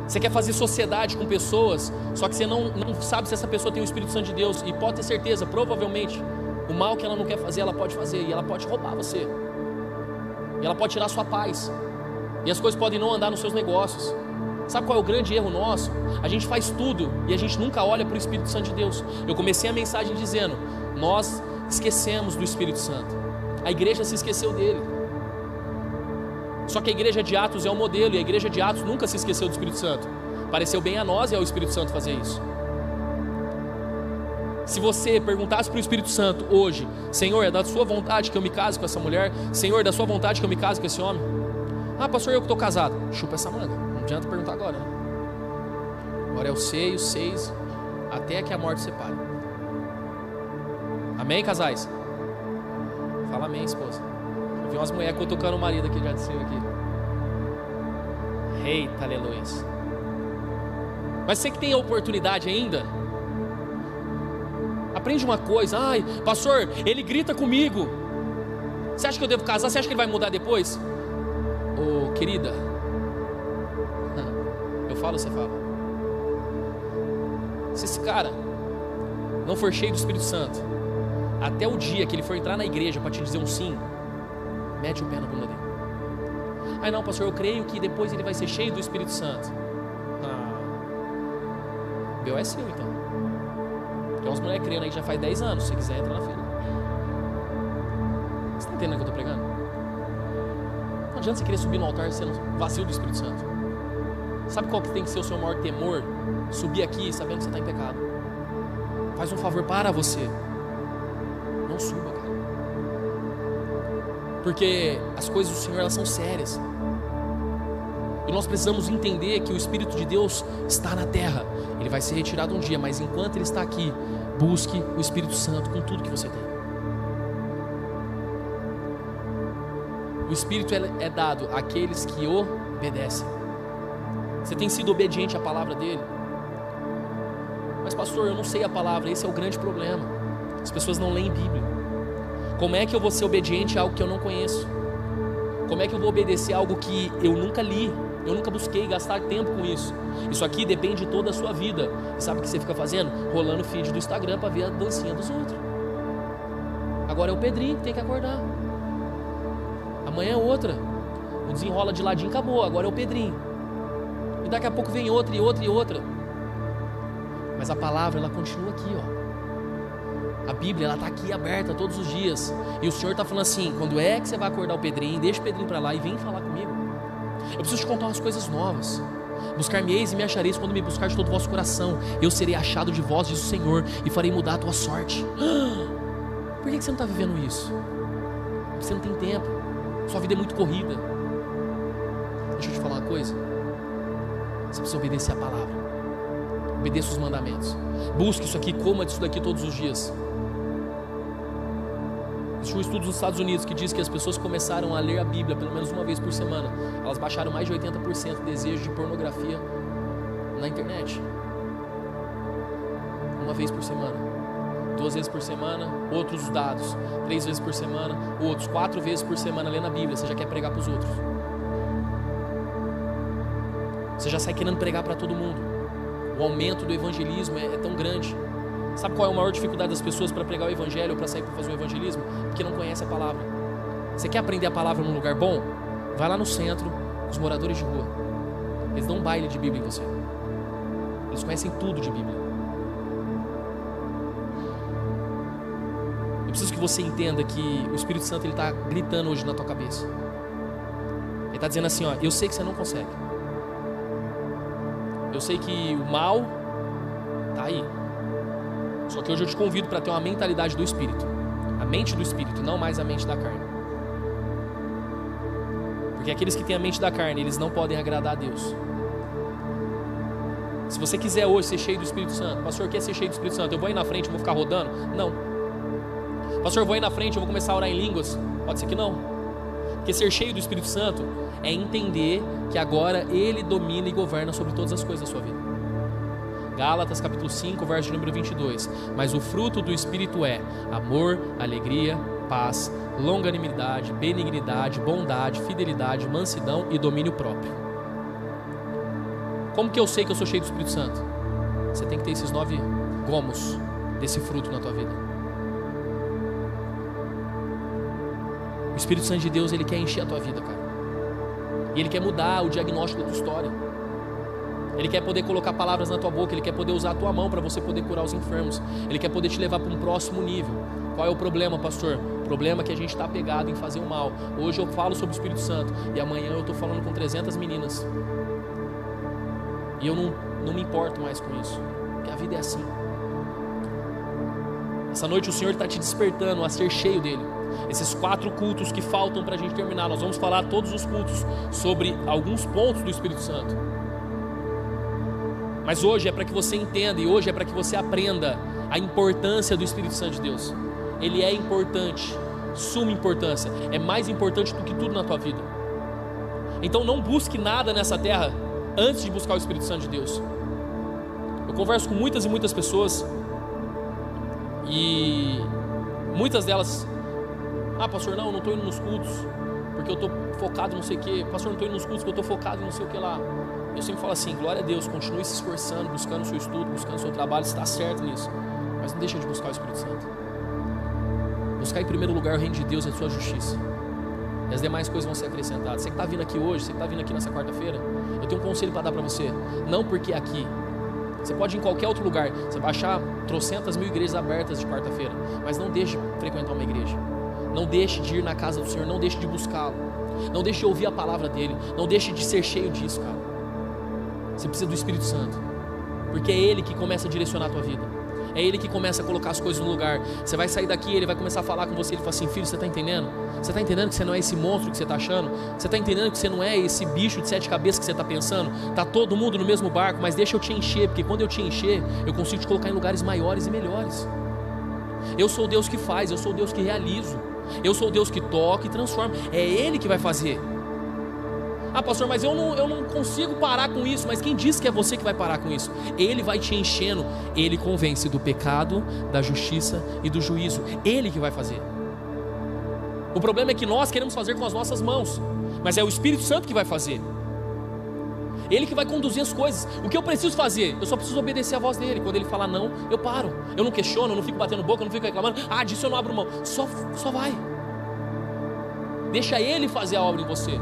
Você quer fazer sociedade com pessoas, só que você não sabe se essa pessoa tem o Espírito Santo de Deus. E pode ter certeza, provavelmente, o mal que ela não quer fazer, ela pode fazer. E ela pode roubar você. E ela pode tirar sua paz. E as coisas podem não andar nos seus negócios. Sabe qual é o grande erro nosso? A gente faz tudo e a gente nunca olha para o Espírito Santo de Deus. Eu comecei a mensagem dizendo: nós esquecemos do Espírito Santo. A igreja se esqueceu dele. Só que a igreja de Atos é o modelo, e a igreja de Atos nunca se esqueceu do Espírito Santo. Pareceu bem a nós e ao Espírito Santo fazer isso. Se você perguntasse para o Espírito Santo hoje: Senhor, é da sua vontade que eu me case com essa mulher? Senhor, é da sua vontade que eu me case com esse homem? Ah, pastor, eu que estou casado. Chupa essa manga, não adianta perguntar agora, né? Agora é o 6, até que a morte separe. Amém, casais? Fala amém, esposa. Eu vi umas mulheres cutucando o marido aqui, já de cima aqui. Eita, aleluia. Mas você que tem a oportunidade ainda, aprende uma coisa. Ai, pastor, ele grita comigo. Você acha que eu devo casar? Você acha que ele vai mudar depois? Ô, querida, eu falo, você fala. Se esse cara não for cheio do Espírito Santo, até o dia que ele for entrar na igreja para te dizer um sim, mete o pé na bunda dele. Ai não, pastor, eu creio que depois ele vai ser cheio do Espírito Santo. O B.O. é seu então. Tem umas mulheres crendo aí que já faz 10 anos. Se você quiser, entra na fila. Você está entendendo o que eu estou pregando? Não adianta você querer subir no altar sendo vazio do Espírito Santo. Sabe qual que tem que ser o seu maior temor? Subir aqui sabendo que você está em pecado. Faz um favor para você. Não suba, cara. Porque as coisas do Senhor, elas são sérias. E nós precisamos entender que o Espírito de Deus está na terra. Ele vai ser retirado um dia, mas enquanto Ele está aqui, busque o Espírito Santo com tudo que você tem. O Espírito é dado àqueles que obedecem. Você tem sido obediente à palavra dEle? Mas pastor, eu não sei a palavra. Esse é o grande problema. As pessoas não leem Bíblia. Como é que eu vou ser obediente a algo que eu não conheço? Como é que eu vou obedecer a algo que eu nunca li? Eu nunca busquei gastar tempo com isso. Isso aqui depende de toda a sua vida. E sabe o que você fica fazendo? Rolando o feed do Instagram para ver a dancinha dos outros. Agora é o Pedrinho que tem que acordar. Amanhã é outra. O desenrola de ladinho acabou. Agora é o Pedrinho. E daqui a pouco vem outra e outra e outra. Mas a palavra, ela continua aqui, ó. A Bíblia, ela está aqui aberta todos os dias. E o Senhor está falando assim: quando é que você vai acordar o Pedrinho? Deixa o Pedrinho para lá e vem falar comigo. Eu preciso te contar umas coisas novas. Buscar-me-eis e me achareis quando me buscar de todo o vosso coração. Eu serei achado de vós, diz o Senhor, e farei mudar a tua sorte. Por que você não está vivendo isso? Porque você não tem tempo. Sua vida é muito corrida. Deixa eu te falar uma coisa. Você precisa obedecer a palavra. Obedeça os mandamentos. Busque isso aqui, coma disso daqui todos os dias. Existe um estudo nos Estados Unidos que diz que as pessoas começaram a ler a Bíblia pelo menos uma vez por semana. Elas baixaram mais de 80% de desejo de pornografia na internet. Uma vez por semana, 2 vezes por semana, outros dados, 3 vezes por semana, outros 4 vezes por semana lendo a Bíblia. Você já quer pregar para os outros. Você já sai querendo pregar para todo mundo. O aumento do evangelismo é tão grande. Sabe qual é a maior dificuldade das pessoas para pregar o evangelho ou para sair para fazer o evangelismo? Porque não conhece a palavra. Você quer aprender a palavra num lugar bom? Vai lá no centro, os moradores de rua. Eles dão um baile de Bíblia em você. Eles conhecem tudo de Bíblia. Eu preciso que você entenda que o Espírito Santo ele está gritando hoje na tua cabeça. Ele está dizendo assim, ó: eu sei que você não consegue. Eu sei que o mal está aí. Só que hoje eu te convido para ter uma mentalidade do Espírito. A mente do Espírito, não mais a mente da carne. Porque aqueles que têm a mente da carne, eles não podem agradar a Deus. Se você quiser hoje ser cheio do Espírito Santo: pastor, quer ser cheio do Espírito Santo? Eu vou aí na frente, eu vou ficar rodando? Não. Pastor, eu vou aí na frente, eu vou começar a orar em línguas? Pode ser que não. Porque ser cheio do Espírito Santo é entender que agora Ele domina e governa sobre todas as coisas da sua vida. Gálatas capítulo 5, verso de número 22. Mas o fruto do Espírito é amor, alegria, paz, longanimidade, benignidade, bondade, fidelidade, mansidão e domínio próprio. Como que eu sei que eu sou cheio do Espírito Santo? Você tem que ter esses 9 gomos desse fruto na tua vida. O Espírito Santo de Deus, ele quer encher a tua vida, cara. E ele quer mudar o diagnóstico da tua história. Ele quer poder colocar palavras na tua boca. Ele quer poder usar a tua mão para você poder curar os enfermos. Ele quer poder te levar para um próximo nível. Qual é o problema, pastor? O problema é que a gente está apegado em fazer o mal. Hoje eu falo sobre o Espírito Santo e amanhã eu estou falando com 300 meninas. E eu não me importo mais com isso. Porque a vida é assim. Essa noite o Senhor está te despertando a ser cheio dele. Esses 4 cultos que faltam para a gente terminar, nós vamos falar todos os cultos sobre alguns pontos do Espírito Santo. Mas hoje é para que você entenda e hoje é para que você aprenda a importância do Espírito Santo de Deus. Ele é importante, suma importância, é mais importante do que tudo na tua vida. Então não busque nada nessa terra antes de buscar o Espírito Santo de Deus. Eu converso com muitas e muitas pessoas e muitas delas: ah, pastor, não estou indo nos cultos porque eu estou focado em não sei o que. Pastor, não estou indo nos cultos porque eu estou focado em não sei o que lá. Eu sempre falo assim: glória a Deus, continue se esforçando, buscando o seu estudo, buscando o seu trabalho, está certo nisso, mas não deixa de buscar o Espírito Santo. Buscar em primeiro lugar o reino de Deus e a sua justiça, e as demais coisas vão ser acrescentadas. Você que está vindo aqui hoje, você que está vindo aqui nessa quarta-feira, eu tenho um conselho para dar para você. Não porque aqui, você pode ir em qualquer outro lugar, você vai achar trocentas mil igrejas abertas de quarta-feira, mas não deixe de frequentar uma igreja, não deixe de ir na casa do Senhor, não deixe de buscá-lo, não deixe de ouvir a palavra dele, não deixe de ser cheio disso, cara. Você precisa do Espírito Santo, porque é Ele que começa a direcionar a tua vida, é Ele que começa a colocar as coisas no lugar. Você vai sair daqui, Ele vai começar a falar com você. Ele fala assim: filho, você está entendendo? Você está entendendo que você não é esse monstro que você está achando? Você está entendendo que você não é esse bicho de 7 cabeças que você está pensando? Está todo mundo no mesmo barco, mas deixa eu te encher, porque quando eu te encher, eu consigo te colocar em lugares maiores e melhores. Eu sou o Deus que faz, eu sou o Deus que realizo, eu sou o Deus que toca e transforma. É Ele que vai fazer. Ah, pastor, mas eu não consigo parar com isso. Mas quem disse que é você que vai parar com isso? Ele vai te enchendo. Ele convence do pecado, da justiça e do juízo. Ele que vai fazer. O problema é que nós queremos fazer com as nossas mãos, mas é o Espírito Santo que vai fazer. Ele que vai conduzir as coisas. O que eu preciso fazer? Eu só preciso obedecer a voz dele. Quando ele fala não, eu paro. Eu não questiono, eu não fico batendo boca, eu não fico reclamando. Ah, disso eu não abro mão. Só vai. Deixa ele fazer a obra em você,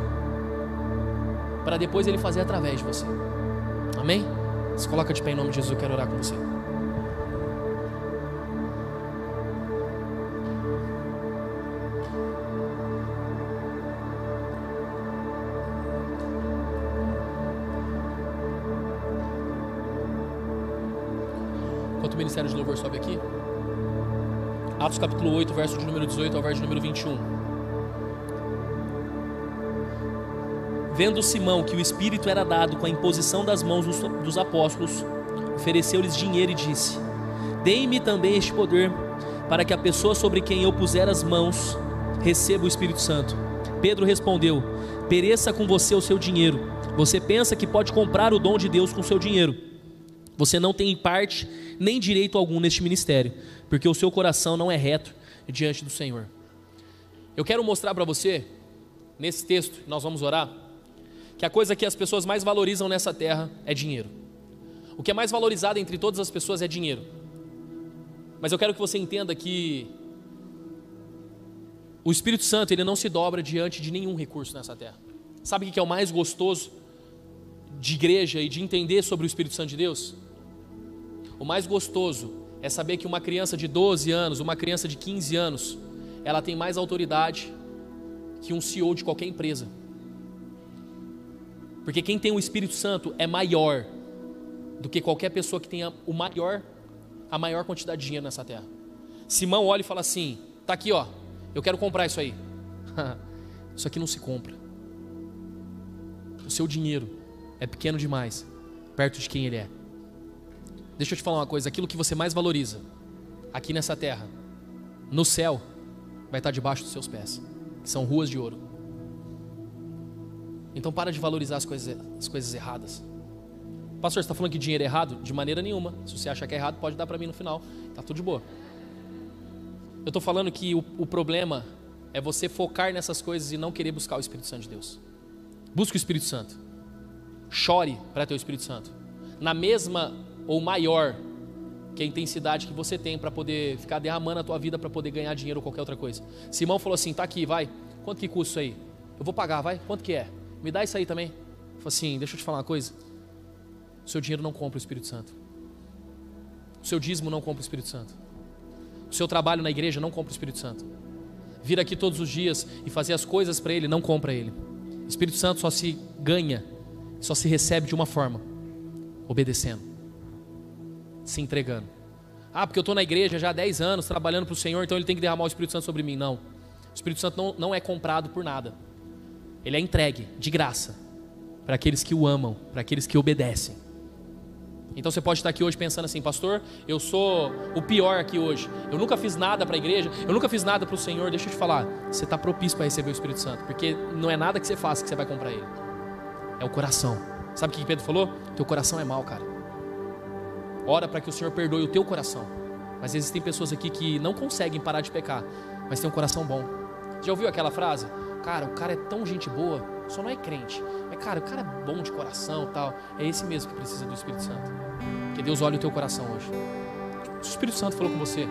para depois ele fazer através de você. Amém? Se coloca de pé em nome de Jesus, eu quero orar com você. Enquanto o Ministério de Louvor sobe aqui, Atos capítulo 8, verso de número 18 ao verso de número 21. Vendo Simão que o Espírito era dado com a imposição das mãos dos apóstolos, ofereceu-lhes dinheiro e disse: deem-me também este poder, para que a pessoa sobre quem eu puser as mãos receba o Espírito Santo. Pedro respondeu: pereça com você o seu dinheiro. Você pensa que pode comprar o dom de Deus com o seu dinheiro. Você não tem parte nem direito algum neste ministério, porque o seu coração não é reto diante do Senhor. Eu quero mostrar para você, nesse texto, nós vamos orar, que a coisa que as pessoas mais valorizam nessa terra é dinheiro. O que é mais valorizado entre todas as pessoas é dinheiro. Mas eu quero que você entenda que o Espírito Santo, ele não se dobra diante de nenhum recurso nessa terra. Sabe o que é o mais gostoso de igreja e de entender sobre o Espírito Santo de Deus? O mais gostoso é saber que uma criança de 12 anos, uma criança de 15 anos, ela tem mais autoridade que um CEO de qualquer empresa. Porque quem tem o Espírito Santo é maior do que qualquer pessoa que tenha a maior quantidade de dinheiro nessa terra. Simão olha e fala assim: tá aqui, ó, eu quero comprar isso aí. Isso aqui não se compra. O seu dinheiro é pequeno demais perto de quem ele é. Deixa eu te falar uma coisa: aquilo que você mais valoriza aqui nessa terra, no céu, vai estar debaixo dos seus pés, que são ruas de ouro. Então para de valorizar as coisas erradas. Pastor, você está falando que dinheiro é errado? De maneira nenhuma. Se você achar que é errado, pode dar para mim no final, está tudo de boa. Eu estou falando que o problema é você focar nessas coisas e não querer buscar o Espírito Santo de Deus. Busque o Espírito Santo. Chore para ter o Espírito Santo na mesma ou maior que a intensidade que você tem para poder ficar derramando a tua vida para poder ganhar dinheiro ou qualquer outra coisa. Simão falou assim: tá aqui, vai, quanto que custa isso aí? Eu vou pagar, vai, quanto que é? Me dá isso aí também. Falei assim: deixa eu te falar uma coisa, o seu dinheiro não compra o Espírito Santo, o seu dízimo não compra o Espírito Santo, o seu trabalho na igreja não compra o Espírito Santo, vir aqui todos os dias e fazer as coisas para Ele não compra Ele. O Espírito Santo só se ganha, só se recebe de uma forma: obedecendo, se entregando. Ah, porque eu estou na igreja já há 10 anos, trabalhando para o Senhor, então Ele tem que derramar o Espírito Santo sobre mim. Não. O Espírito Santo não é comprado por nada. Ele é entregue, de graça, para aqueles que o amam, para aqueles que obedecem. Então você pode estar aqui hoje pensando assim: pastor, eu sou o pior aqui hoje. Eu nunca fiz nada para a igreja, eu nunca fiz nada para o Senhor. Deixa eu te falar, você está propício para receber o Espírito Santo, porque não é nada que você faça que você vai comprar Ele. É o coração. Sabe o que Pedro falou? Teu coração é mau, cara. Ora para que o Senhor perdoe o teu coração. Mas existem pessoas aqui que não conseguem parar de pecar, mas tem um coração bom. Já ouviu aquela frase? Cara, o cara é tão gente boa, só não é crente. Mas cara, o cara é bom de coração e tal. É esse mesmo que precisa do Espírito Santo. Que Deus olhe o teu coração hoje. Se o Espírito Santo falou com você,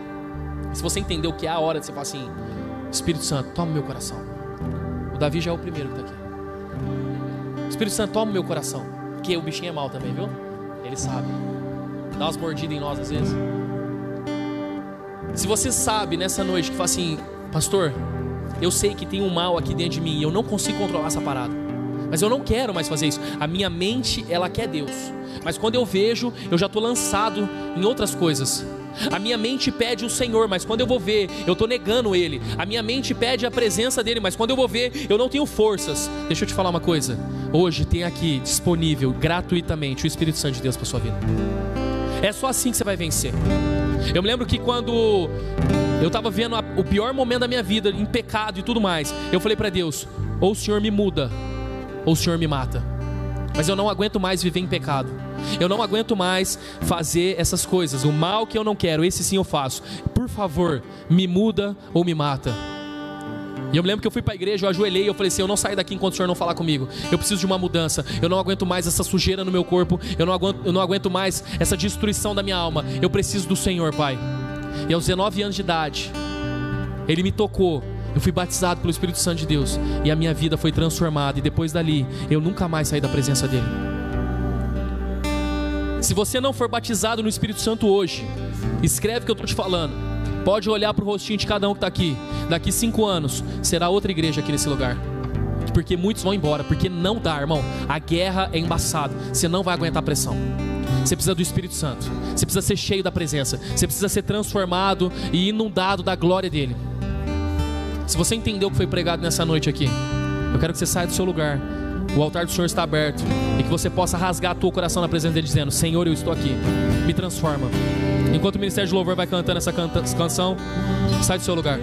se você entendeu que é a hora de você falar assim: Espírito Santo, toma o meu coração. O Davi já é o primeiro que está aqui. Espírito Santo, toma o meu coração. Porque o bichinho é mau também, viu? Ele sabe. Dá umas mordidas em nós às vezes. Se você sabe nessa noite que fala assim: pastor, eu sei que tem um mal aqui dentro de mim e eu não consigo controlar essa parada, mas eu não quero mais fazer isso. A minha mente, ela quer Deus, mas quando eu vejo, eu já estou lançado em outras coisas. A minha mente pede o Senhor, mas quando eu vou ver, eu estou negando Ele. A minha mente pede a presença dEle, mas quando eu vou ver, eu não tenho forças. Deixa eu te falar uma coisa. Hoje tem aqui disponível gratuitamente o Espírito Santo de Deus para a sua vida. É só assim que você vai vencer. Eu me lembro que quando eu estava vendo o pior momento da minha vida, em pecado e tudo mais, eu falei para Deus: ou o Senhor me muda, ou o Senhor me mata. Mas eu não aguento mais viver em pecado. Eu não aguento mais fazer essas coisas. O mal que eu não quero, esse sim eu faço. Por favor, me muda ou me mata. E eu me lembro que eu fui para a igreja, eu ajoelhei e eu falei assim: eu não saio daqui enquanto o Senhor não falar comigo. Eu preciso de uma mudança. Eu não aguento mais essa sujeira no meu corpo. Eu não aguento mais essa destruição da minha alma. Eu preciso do Senhor, Pai. E aos 19 anos de idade, Ele me tocou. Eu fui batizado pelo Espírito Santo de Deus e a minha vida foi transformada. E depois dali, eu nunca mais saí da presença dEle. Se você não for batizado no Espírito Santo hoje, escreve o que eu estou te falando. Pode olhar para o rostinho de cada um que está aqui. Daqui 5 anos, será outra igreja aqui nesse lugar. Porque muitos vão embora, porque não dá, irmão. A guerra é embaçada, você não vai aguentar a pressão. Você precisa do Espírito Santo. Você precisa ser cheio da presença. Você precisa ser transformado e inundado da glória dEle. Se você entendeu o que foi pregado nessa noite aqui, eu quero que você saia do seu lugar. O altar do Senhor está aberto e que você possa rasgar o teu coração na presença dEle, dizendo: Senhor, eu estou aqui, me transforma. Enquanto o Ministério de Louvor vai cantando essa canção, sai do seu lugar.